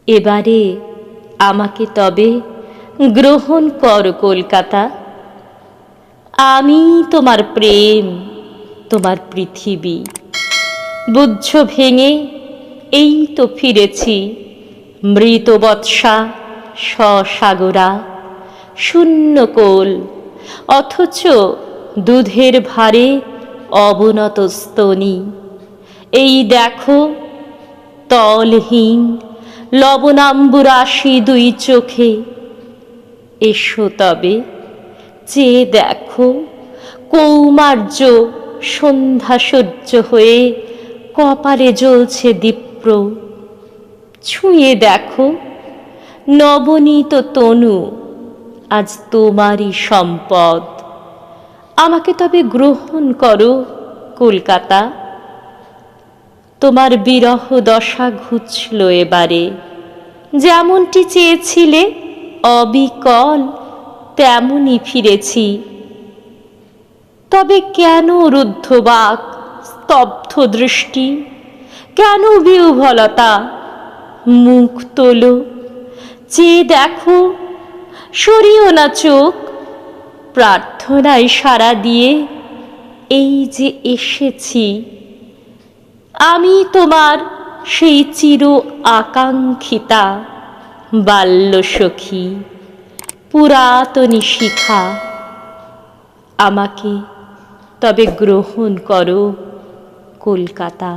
এবারে আমাকে তবে গ্রহণ কর কলকাতা। আমি তোমার প্রেম, তোমার পৃথিবী। বুঝছ ভেঙে এই তো ফিরেছি, মৃত বৎসা সসাগরা, শূন্য কোল, অথচ দুধের ভারে অবনত স্তনী। এই দেখো তলহীন লবণাম্বুরাশি দুই চোখে। এসো তবে চেয়ে দেখো কৌমার্য সন্ধ্যা সহ্য হয়ে কপালে জ্বলছে দীপ্র। ছুঁয়ে দেখো নবনীত তনু আজ তোমারই সম্পদ। আমাকে তবে গ্রহণ করো কলকাতা। তোমার বিরহ দশা ঘুচল এবারে, যেমনটি চেয়েছিলে অবিকল তেমনি ফিরেছি। তবে কেন রুদ্ধবাক স্তব্ধ দৃষ্টি, কেন বিহ্বলতা? মুখ তোলো, চেয়ে দেখো, সরিও না চোখ। প্রার্থনায় সাড়া দিয়ে এই যে এসেছি, আমি তোমার সেই চির আকাঙ্ক্ষিতা বাল্যসখী, পুরাতনী শিখা। আমাকে তবে গ্রহণ করো কলকাতা।